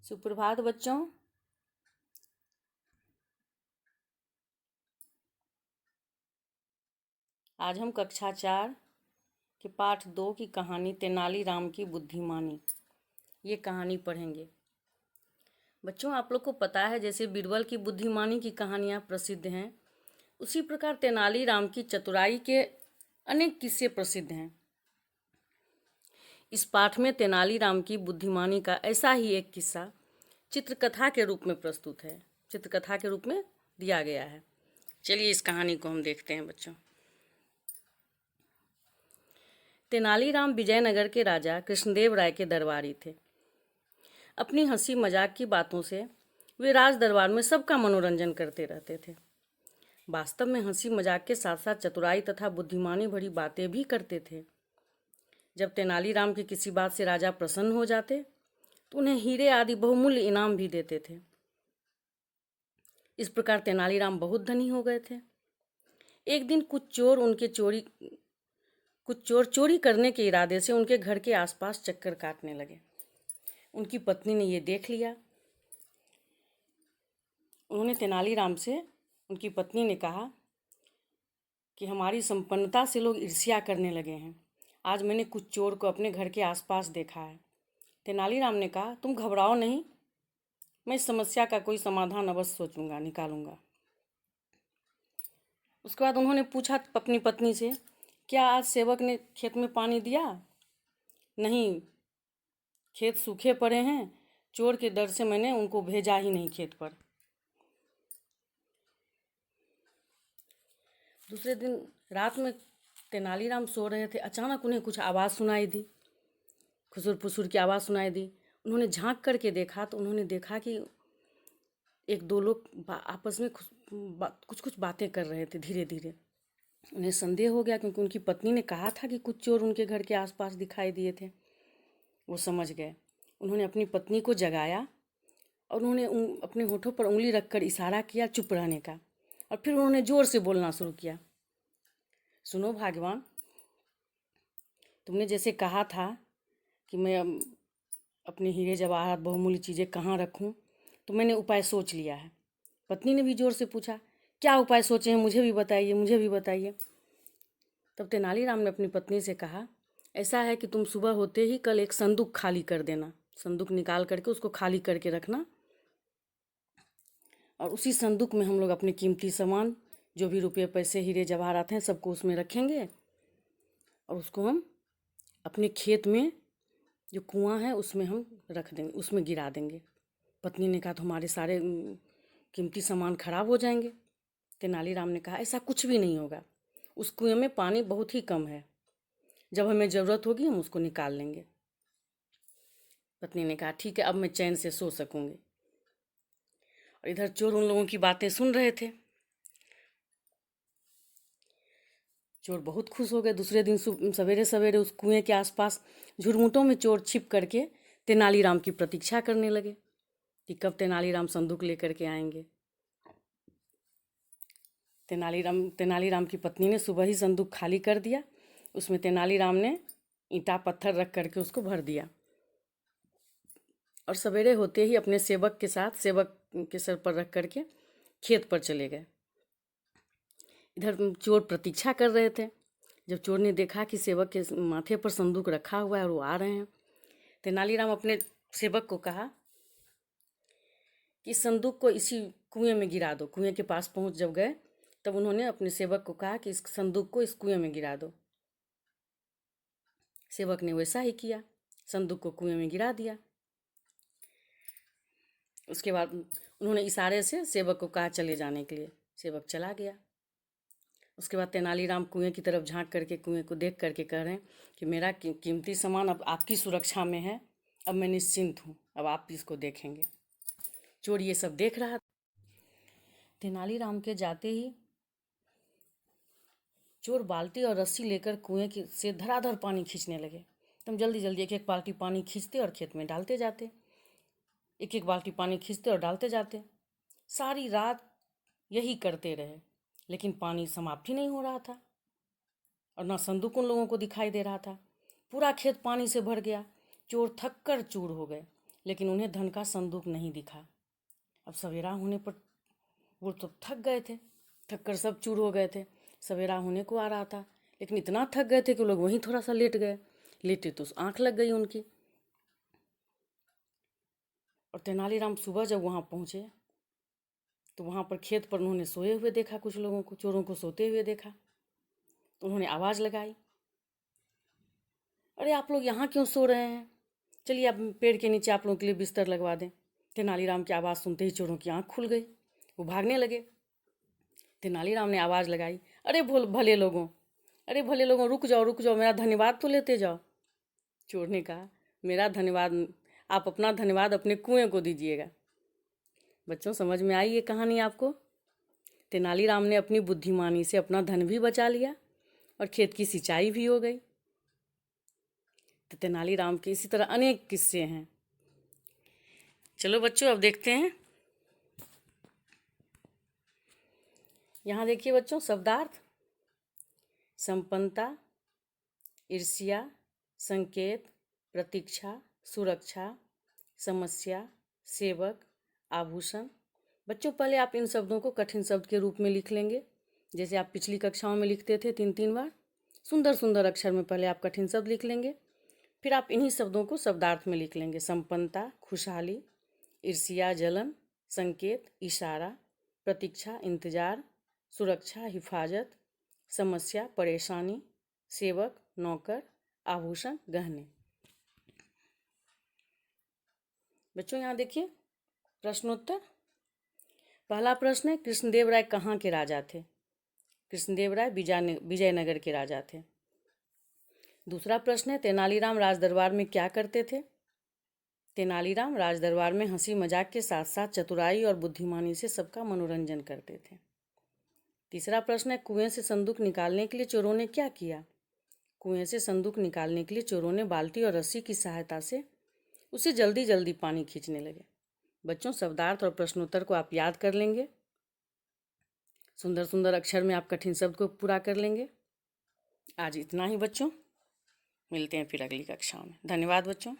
सुप्रभात बच्चों। आज हम कक्षा 4 के पाठ 2 की कहानी तेनालीराम की बुद्धिमानी ये कहानी पढ़ेंगे। बच्चों, आप लोग को पता है जैसे बीरबल की बुद्धिमानी की कहानियाँ प्रसिद्ध हैं, उसी प्रकार तेनालीराम की चतुराई के अनेक किस्से प्रसिद्ध हैं। इस पाठ में तेनालीराम की बुद्धिमानी का ऐसा ही एक किस्सा चित्रकथा के रूप में प्रस्तुत है, चित्रकथा के रूप में दिया गया है। चलिए इस कहानी को हम देखते हैं बच्चों। तेनालीराम विजयनगर के राजा कृष्णदेव राय के दरबारी थे। अपनी हंसी मजाक की बातों से वे राज दरबार में सबका मनोरंजन करते रहते थे। वास्तव में हंसी मजाक के साथ साथ चतुराई तथा बुद्धिमानी भरी बातें भी करते थे। जब तेनालीराम की किसी बात से राजा प्रसन्न हो जाते तो उन्हें हीरे आदि बहुमूल्य इनाम भी देते थे। इस प्रकार तेनालीराम बहुत धनी हो गए थे। एक दिन कुछ चोर चोरी करने के इरादे से उनके घर के आसपास चक्कर काटने लगे। उनकी पत्नी ने ये देख लिया। उन्होंने तेनालीराम से उनकी पत्नी ने कहा कि हमारी संपन्नता से लोग ईर्ष्या करने लगे हैं। आज मैंने कुछ चोर को अपने घर के आसपास देखा है। तेनालीराम ने कहा, तुम घबराओ नहीं, मैं इस समस्या का कोई समाधान अवश्य सोचूंगा, निकालूंगा। उसके बाद उन्होंने पूछा अपनी पत्नी से, क्या आज सेवक ने खेत में पानी दिया? नहीं, खेत सूखे पड़े हैं। चोर के डर से मैंने उनको भेजा ही नहीं खेत पर। दूसरे दिन रात में तेनालीराम सो रहे थे। अचानक उन्हें कुछ आवाज़ सुनाई दी, खुसुर फुसुर की आवाज़ सुनाई दी। उन्होंने झांक करके देखा तो उन्होंने देखा कि एक दो लोग आपस में कुछ बातें कर रहे थे धीरे धीरे। उन्हें संदेह हो गया क्योंकि उनकी पत्नी ने कहा था कि कुछ चोर उनके घर के आसपास दिखाई दिए थे। वो समझ गए। उन्होंने अपनी पत्नी को जगाया और उन्होंने अपने होठों पर उंगली रखकर इशारा किया चुप रहने का, और फिर उन्होंने ज़ोर से बोलना शुरू किया, सुनो भाग्यवान, तुमने जैसे कहा था कि मैं अपने हीरे जवाहरात बहुमूल्य चीज़ें कहाँ रखूँ, तो मैंने उपाय सोच लिया है। पत्नी ने भी जोर से पूछा, क्या उपाय सोचे हैं, मुझे भी बताइए, मुझे भी बताइए। तब तेनालीराम ने अपनी पत्नी से कहा, ऐसा है कि तुम सुबह होते ही कल एक संदूक खाली कर देना, संदूक निकाल करके उसको खाली करके रखना, और उसी संदूक में हम लोग अपने कीमती सामान, जो भी रुपये पैसे हीरे जवाहरात हैं, सबको उसमें रखेंगे और उसको हम अपने खेत में जो कुआं है उसमें हम रख देंगे, उसमें गिरा देंगे। पत्नी ने कहा, तो हमारे सारे कीमती सामान खराब हो जाएंगे। तेनालीराम ने कहा, ऐसा कुछ भी नहीं होगा, उस कुएं में पानी बहुत ही कम है, जब हमें ज़रूरत होगी हम उसको निकाल लेंगे। पत्नी ने कहा, ठीक है, अब मैं चैन से सो सकूंगी। और इधर चोर उन लोगों की बातें सुन रहे थे। चोर बहुत खुश हो गए। दूसरे दिन सवेरे सवेरे उस कुएं के आसपास झुरमुटों में चोर छिप करके तेनालीराम की प्रतीक्षा करने लगे कि कब तेनालीराम संदूक लेकर के आएंगे। तेनालीराम की पत्नी ने सुबह ही संदूक खाली कर दिया। उसमें तेनालीराम ने ईंटा पत्थर रख करके उसको भर दिया और सवेरे होते ही अपने सेवक के साथ सेवक के सर पर रख करके खेत पर चले गए। इधर चोर प्रतीक्षा कर रहे थे। जब चोर ने देखा कि सेवक के माथे पर संदूक रखा हुआ है और वो आ रहे हैं, तेनालीराम अपने सेवक को कहा कि इस संदूक को इसी कुएं में गिरा दो। कुएं के पास पहुंच जब गए तब उन्होंने अपने सेवक को कहा कि इस संदूक को इस कुएं में गिरा दो। सेवक ने वैसा ही किया, संदूक को कुएं में गिरा दिया। उसके बाद उन्होंने इशारे से सेवक को कहा चले जाने के लिए। सेवक चला गया। उसके बाद तेनालीराम कुएं की तरफ झांक करके कुएं को देख करके कह रहे हैं कि मेरा कीमती सामान अब आपकी सुरक्षा में है, अब मैं निश्चिंत हूँ, अब आप इसको देखेंगे। चोर ये सब देख रहा। तेनालीराम के जाते ही चोर बाल्टी और रस्सी लेकर कुएं से धड़ाधड़ पानी खींचने लगे। तुम जल्दी जल्दी एक एक बाल्टी पानी खींचते और खेत में डालते जाते, एक एक बाल्टी पानी खींचते और डालते जाते। सारी रात यही करते रहे, लेकिन पानी समाप्त ही नहीं हो रहा था और ना संदूक उन लोगों को दिखाई दे रहा था। पूरा खेत पानी से भर गया। चोर थक कर चूर हो गए। लेकिन उन्हें धन का संदूक नहीं दिखा। अब सवेरा होने पर वो तो थक गए थे, थक कर सब चूर हो गए थे। सवेरा होने को आ रहा था, लेकिन इतना थक गए थे कि लोग वहीं थोड़ा सा लेट गए। लेटे तो आँख लग गई उनकी। और तेनालीराम सुबह जब वहाँ पहुँचे तो वहाँ पर खेत पर उन्होंने सोए हुए देखा, कुछ लोगों को, चोरों को सोते हुए देखा। तो उन्होंने आवाज़ लगाई, अरे आप लोग यहाँ क्यों सो रहे हैं? चलिए अब पेड़ के नीचे आप लोगों के लिए बिस्तर लगवा दें। तेनालीराम की आवाज़ सुनते ही चोरों की आँख खुल गई, वो भागने लगे। तेनालीराम ने आवाज़ लगाई, अरे भले लोगों, अरे भले लोगों, रुक जाओ रुक जाओ, मेरा धन्यवाद तो लेते जाओ। चोर ने कहा, मेरा धन्यवाद, आप अपना धन्यवाद अपने कुएं को दीजिएगा। बच्चों समझ में आई ये कहानी आपको? तेनालीराम ने अपनी बुद्धिमानी से अपना धन भी बचा लिया और खेत की सिंचाई भी हो गई। तो तेनालीराम के इसी तरह अनेक किस्से हैं। चलो बच्चों अब देखते हैं। यहाँ देखिए बच्चों, शब्दार्थ: संपन्नता, ईर्ष्या, संकेत, प्रतीक्षा, सुरक्षा, समस्या, सेवक, आभूषण। बच्चों पहले आप इन शब्दों को कठिन शब्द के रूप में लिख लेंगे, जैसे आप पिछली कक्षाओं में लिखते थे 3-3 बार। सुंदर सुंदर अक्षर में पहले आप कठिन शब्द लिख लेंगे, फिर आप इन्हीं शब्दों को शब्दार्थ में लिख लेंगे। संपन्नता खुशहाली, ईर्ष्या जलन, संकेत इशारा, प्रतीक्षा इंतजार, सुरक्षा हिफाजत, समस्या परेशानी, सेवक नौकर, आभूषण गहने। बच्चों यहाँ देखिए प्रश्नोत्तर। पहला प्रश्न है, कृष्णदेव राय कहाँ के राजा थे? कृष्णदेव राय विजयनगर के राजा थे। दूसरा प्रश्न है, तेनालीराम राजदरबार में क्या करते थे? तेनालीराम राजदरबार में हंसी मजाक के साथ साथ चतुराई और बुद्धिमानी से सबका मनोरंजन करते थे। तीसरा प्रश्न है, कुएं से संदूक निकालने के लिए चोरों ने क्या किया? कुएं से संदूक निकालने के लिए चोरों ने बाल्टी और रस्सी की सहायता से उसे जल्दी जल्दी पानी खींचने लगे। बच्चों शब्दार्थ और प्रश्नोत्तर को आप याद कर लेंगे, सुंदर सुंदर अक्षर में आप कठिन शब्द को पूरा कर लेंगे। आज इतना ही बच्चों, मिलते हैं फिर अगली कक्षा में। धन्यवाद बच्चों।